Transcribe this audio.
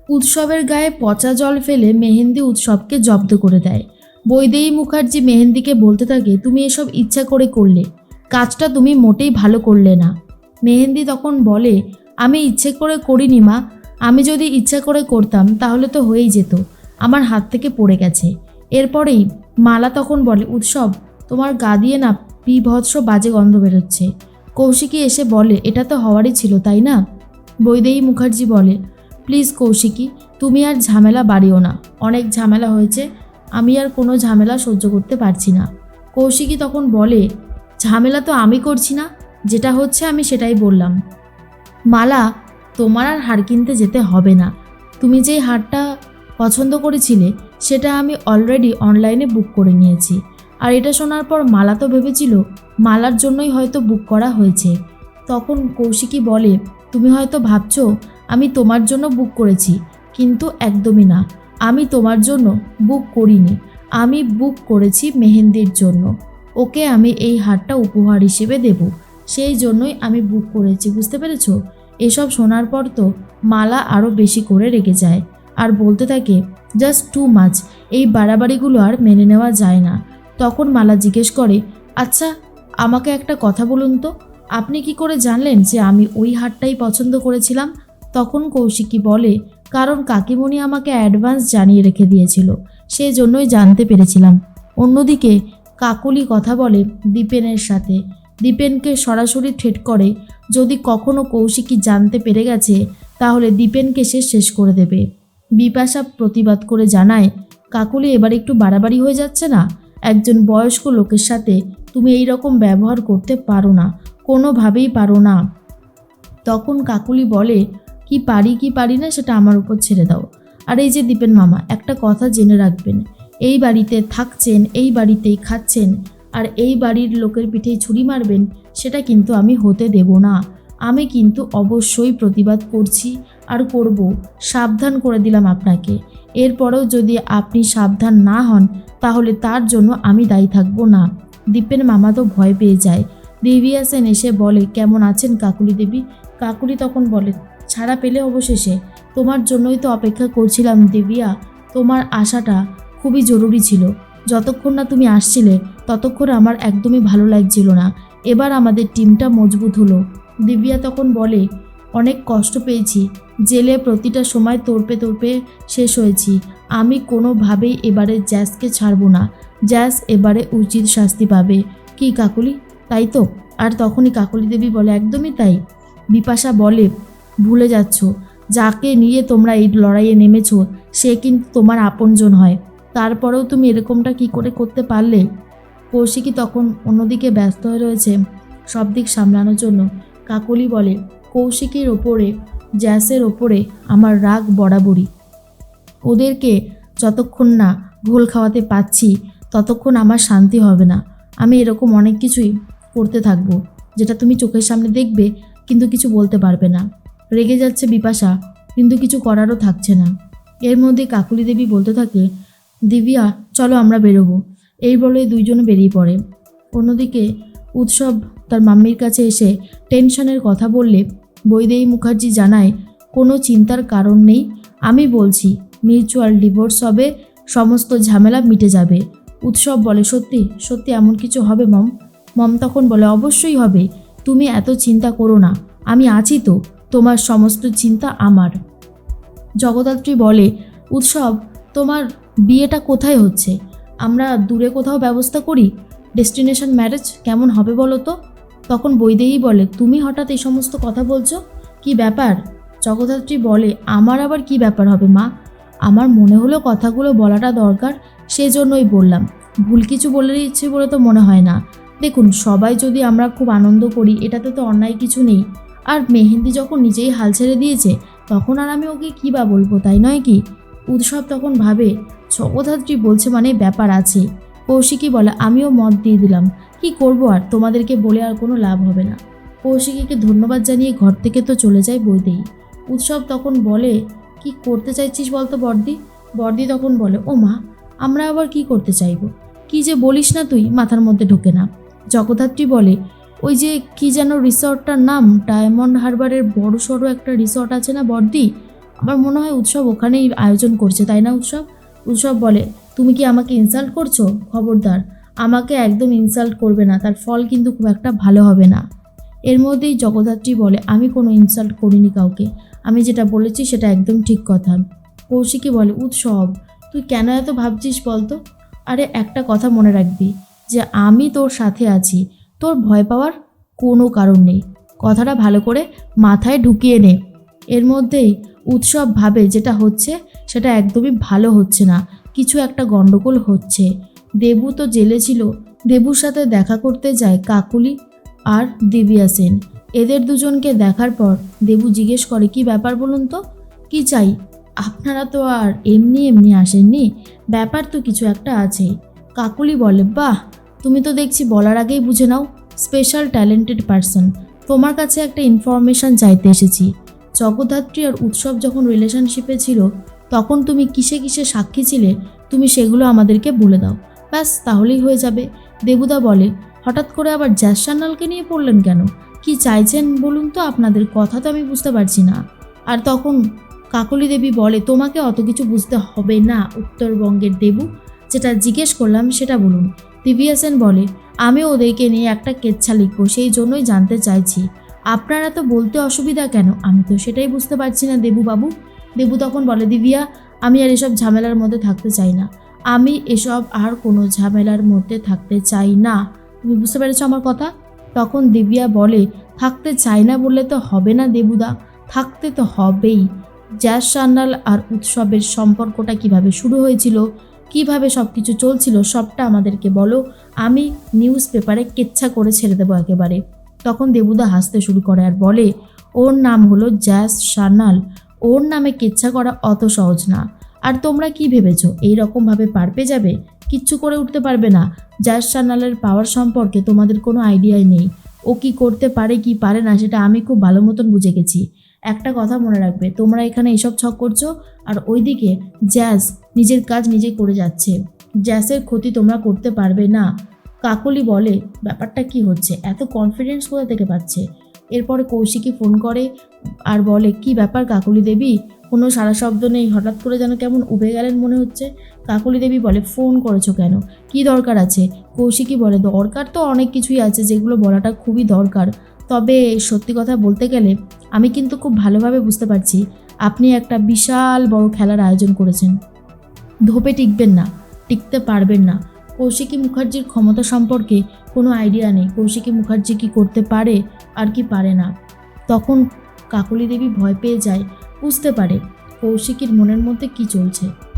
উৎসবের গায়ে পচা জল ফেলে মেহেন্দি উৎসবকে জব্দ করে দেয়। বৈদেহী মুখার্জি মেহেন্দিকে বলতে থাকে, তুমি এসব ইচ্ছা করে করলে, কাজটা তুমি মোটেই ভালো করলে না। মেহেন্দি তখন বলে, আমি ইচ্ছে করে করিনি মা, আমি যদি ইচ্ছা করে করতাম তাহলে তো হয়েই যেত, আমার হাত থেকে পড়ে গেছে। এরপরেই মালা তখন বলে, উৎসব তোমার গা দিয়ে না বীভৎস বাজে গন্ধ বেরোচ্ছে। কৌশিকী এসে বলে, এটা তো হওয়ারই ছিল তাই না? বৈদেহী মুখার্জি বলে, প্লিজ কৌশিকী, তুমি আর ঝামেলা বাড়িও না, অনেক ঝামেলা হয়েছে, আমি আর কোনো ঝামেলা সহ্য করতে পারছি না। কৌশিকী তখন বলে, ঝামেলা তো আমি করছি না, যেটা হচ্ছে আমি সেটাই বললাম। মালা, তোমার আর হার কিনতে যেতে হবে না, তুমি যেই হারটা পছন্দ করেছিলে সেটা আমি অলরেডি অনলাইনে বুক করে নিয়েছি। আর এটা শোনার পর মালা তো ভেবেছিল মালার জন্যই হয়তো বুক করা হয়েছে। তখন কৌশিকী বলে, তুমি হয়তো ভাবছো আমি তোমার জন্য বুক করেছি, কিন্তু একদমই না, আমি তোমার জন্য বুক করিনি, আমি বুক করেছি মেহেন্দির জন্য। ওকে আমি এই হারটা উপহার হিসেবে দেব, সেই জন্যই আমি বুক করেছি, বুঝতে পেরেছো? এসব শোনার পর তো মালা আরও বেশি করে রেগে যায় আর বলতে থাকে, জাস্ট টু মাচ, এই বাড়াবাড়িগুলো আর মেনে নেওয়া যায় না। তখন মালা জিজ্ঞেস করে, আচ্ছা আমাকে একটা কথা বলুন তো, আপনি কি করে জানলেন যে আমি ওই হারটাই পছন্দ করেছিলাম? তখন কৌশিকী বলে, কারণ কাকিমণি আমাকে অ্যাডভান্স জানিয়ে রেখে দিয়েছিল, সেই জন্যই জানতে পেরেছিলাম। অন্যদিকে কাকলি কথা বলে দীপেনের সাথে, দীপেনকে সরাসরি থ্রেট করে, যদি কখনো কৌশিকী জানতে পেরে গেছে তাহলে দীপেনকে সে শেষ করে দেবে। বিপাশা প্রতিবাদ করে জানায়, কাকলি এবার একটু বাড়াবাড়ি হয়ে যাচ্ছে না? একজন বয়স্ক লোকের সাথে তুমি এই রকম ব্যবহার করতে পারো না, কোনোভাবেই পারো না। তখন কাকলি বলে, কি পারি কি পারি না সেটা আমার উপর ছেড়ে দাও। আর এই যে দীপেন মামা, একটা কথা জেনে রাখবেন, এই বাড়িতে থাকছেন, এই বাড়িতেই খাচ্ছেন, আর এই বাড়ির লোকের পিঠেই ছুরি মারবেন, সেটা কিন্তু আমি হতে দেব না। আমি কিন্তু অবশ্যই প্রতিবাদ করছি আর করব, সাবধান করে দিলাম আপনাকে। এরপরেও যদি আপনি সাবধান না হন তাহলে তার জন্য আমি দায়ী থাকবো না। দীপেন মামা তো ভয় পেয়ে যায়। দিব্যা সেন এসে বলে, কেমন আছেন কাকুলি দেবী? কাকুলি তখন বলে, ছাড়া পেলে অবশেষে, তোমার জন্যই তো অপেক্ষা করছিলাম দিব্যা, তোমার আসাটা খুবই জরুরি ছিল। যতক্ষণ না তুমি আসছিলে ততক্ষণ আমার একদমই ভালো লাগছিল না, এবার আমাদের টিমটা মজবুত হলো। দিব্যা তখন বলে, অনেক কষ্ট পেয়েছি, জেলে প্রতিটা সময় তোড়পে তোড়পে শেষ হয়েছি, আমি কোনোভাবেই এবারে জ্যাসকে ছাড়বো না, জ্যাস এবারে উচিত শাস্তি পাবে। কি কাকুলি, তাই তো? আর তখনই কাকলি দেবী বলে, একদমই তাই। বিপাশা বলে, ভুলে যাচ্ছ, যাকে নিয়ে তোমরা এই লড়াইয়ে নেমেছো সে কিন্তু তোমার আপনজন হয়, তারপরেও তুমি এরকমটা কি করে করতে পারলে? কৌশিকী তখন অন্যদিকে ব্যস্ত হয়ে রয়েছে সব দিক সামলানোর জন্য। কাকলি বলে, কৌশিকীর ওপরে, জ্যাসের ওপরে আমার রাগ বরাবরই, ওদেরকে যতক্ষণ না ঘোল খাওয়াতে পাচ্ছি ততক্ষণ আমার শান্তি হবে না। আমি এরকম অনেক কিছুই করতে থাকবো যেটা তুমি চোখের সামনে দেখবে কিন্তু কিছু বলতে পারবে না। রেগে যাচ্ছে বিপাশা, কিন্তু কিছু করারও থাকছে না। এর মধ্যে কাকলি দেবী বলতে থাকে, দিব্যা চলো আমরা বেরোবো। এই বলে দুইজনে বেরিয়ে পড়ে। অন্যদিকে উৎসব তার মাম্মির কাছে এসে টেনশনের কথা বললে বৈদেহী মুখার্জি জানায়, কোনো চিন্তার কারণ নেই, আমি বলছি মিউচুয়াল ডিভোর্স হবে, সমস্ত ঝামেলা মিটে যাবে। উৎসব বলে, সত্যি সত্যি এমন কিছু হবে মম? মম তখন বলে, অবশ্যই হবে, তুমি এত চিন্তা করো না, আমি আছি তো, তোমার সমস্ত চিন্তা আমার। জগদ্ধাত্রী বলে, উৎসব তোমার বিয়েটা কোথায় হচ্ছে? আমরা দূরে কোথাও ব্যবস্থা করি, ডেস্টিনেশন ম্যারেজ কেমন হবে বলো তো? তখন বৈদেহী বলে, তুমি হঠাৎ এই সমস্ত কথা বলছো, কি ব্যাপার? জগদ্ধাত্রী বলে, আমার আবার কি ব্যাপার হবে মা, আমার মনে হলো কথাগুলো বলাটা দরকার, সেজন্যই বললাম, ভুল কিছু বলে ইচ্ছে বলে তো মনে হয় না। দেখুন সবাই যদি আমরা খুব আনন্দ করি এটাতে তো অন্যায় কিছু নেই, আর মেহেন্দি যখন নিজেই হাল ছেড়ে দিয়েছে তখন আর আমি ওকে কী বা বলবো, তাই নয় কি? উৎসব তখন ভাবে, জগদ্ধাত্রী বলছে মানে ব্যাপার আছে। কৌশিকী বলে, আমিও মত দিয়ে দিলাম, কি করব আর, তোমাদেরকে বলে আর কোনো লাভ হবে না। কৌশিকীকে ধন্যবাদ জানিয়ে ঘর থেকে তো চলে যায় বৈদেহী। উৎসব তখন বলে, কি করতে চাইছিস বলতো বর্দি? বর্দি তখন বলে, ও মা, আমরা আবার কি করতে চাইবো, কি যে বলিস না তুই, মাথার মধ্যে ঢোকে না। জগদ্ধাত্রী বলে, ওই যে কি যেন রিসর্টটার নাম, ডায়মন্ড হারবারের বড় সড়ো একটা রিসর্ট আছে না বর্দি, আমার মনে হয় উৎসব ওখানেই আয়োজন করছে, তাই না উৎসব? উৎসব বলে, তুমি কি আমাকে ইনসাল্ট করছো? খবরদার, আমাকে একদম ইনসাল্ট করবে না, তার ফল কিন্তু খুব একটা ভালো হবে না। এর মধ্যেই জগদ্ধাত্রী বলে, আমি কোনো ইনসাল্ট করিনি কাউকে, আমি যেটা বলেছি সেটা একদম ঠিক কথা। কৌশিকী বলে, উৎসব তুই কেন এত ভাবছিস বলতো? আরে একটা কথা মনে রাখবি, যে আমি তোর সাথে আছি, তোর ভয় পাওয়ার কোনো কারণ নেই। কথাটা ভালো করে মাথায় ঢুকিয়ে নে। এর মধ্যেই উৎসব ভাবে যেটা হচ্ছে সেটা একদমই ভালো হচ্ছে না, কিছু একটা গণ্ডগোল হচ্ছে। দেবু তো জেলে ছিল, দেবুর সাথে দেখা করতে যায় কাকুলি আর দিব্যা সেন। এদের দুজনকে দেখার পর দেবু জিজ্ঞেস করে, কি ব্যাপার বলুন তো, কি চাই? আপনারা তো আর এমনি এমনি আসেননি, ব্যাপার তো কিছু একটা আছেই। কাকুলি বলে, বাহ, তুমি তো দেখছি বলার আগেই বুঝে নাও, স্পেশাল ট্যালেন্টেড পারসন, তোমার কাছে একটা ইনফরমেশন চাইতে এসেছি। জগদ্ধাত্রী আর উৎসব যখন রিলেশনশিপে ছিল তখন তুমি কিসে কিসে সাক্ষী ছিলে, তুমি সেগুলো আমাদেরকে বলে দাও, ব্যাস তাহলেই হয়ে যাবে। দেবুদা বলে, হঠাৎ করে আবার জ্যাজ সান্যালকে নিয়ে পড়লেন কেন? কি চাইছেন বলুন তো, আপনাদের কথা তো আমি বুঝতে পারছি না। আর তখন কাকলি দেবী বলে, তোমাকে অত কিছু বুঝতে হবে না উত্তরবঙ্গের দেবু, যেটা জিজ্ঞেস করলাম সেটা বলুন। দিব্যা সেন বলে, আমি ওদেরকে নিয়ে একটা কেচ্ছা লিখবো, সেই জন্যই জানতে চাইছি। আপনারা তো বলতে অসুবিধা কেন? আমি তো সেটাই বুঝতে পারছি না দেবু বাবু। দেবু তখন বলে, দিব্যা, আমি আর এসব ঝামেলার মধ্যে থাকতে চাই না, আমি এসব আর কোনো ঝামেলার মধ্যে থাকতে চাই না, তুমি বুঝতে পেরেছো আমার কথা? তখন দিব্যা বলে, থাকতে চাই না বললে তো হবে না দেবুদা, থাকতে তো হবেই। জ্যাজ সান্যাল আর উৎসবের সম্পর্কটা কিভাবে শুরু হয়েছিল, কিভাবে সব কিছু চলছিল, সবটা আমাদেরকে বলো, আমি নিউজ পেপারে কেচ্ছা করে ছেড়ে দেবো একেবারে। তখন দেবুদা হাসতে শুরু করে আর বলে, ওর নাম হলো জ্যাজ সান্যাল, ওর নামে কেচ্ছা করা অত সহজ না। আর তোমরা কি ভেবেছো এই রকমভাবে পার পেয়ে যাবে? কিচ্ছু করে উঠতে পারবে না। জ্যাজ সান্যালের পাওয়ার সম্পর্কে তোমাদের কোনো আইডিয়াই নেই, ও কি করতে পারে কি পারে না সেটা আমি খুব ভালো মতন বুঝে গেছি। একটা কথা মনে রাখবে, তোমরা এখানে এসব ছক করছো আর ওইদিকে জ্যাজ নিজের কাজ নিজেই করে যাচ্ছে, জ্যাসের ক্ষতি তোমরা করতে পারবে না। কাকলি বলে, ব্যাপারটা কি হচ্ছে, এত কনফিডেন্স কোথা থেকে পাচ্ছে? এরপরে কৌশিকী ফোন করে আর বলে, কি ব্যাপার কাকলি দেবী, কোনো সারা শব্দ নেই, হঠাৎ করে যেন কেমন উবে গেলেন মনে হচ্ছে। কাকলি দেবী বলে, ফোন করেছো কেন, কি দরকার আছে? কৌশিকী বলে, দরকার তো অনেক কিছুই আছে, যেগুলো বলাটা খুবই দরকার, তবে সত্যি কথা বলতে গেলে আমি কিন্তু খুব ভালোভাবে বুঝতে পারছি আপনি একটা বিশাল বড় খেলার আয়োজন করেছেন, ধোপে টিকবেন না, টিকতে পারবেন না। কৌশিকী মুখার্জির ক্ষমতা সম্পর্কে কোনো আইডিয়া নেই, কৌশিকী মুখার্জি কি করতে পারে আর কি পারে না। তখন কাকলি দেবী ভয় পেয়ে যায়, বুঝতে পারে কৌশিকীর মনের মধ্যে কি চলছে।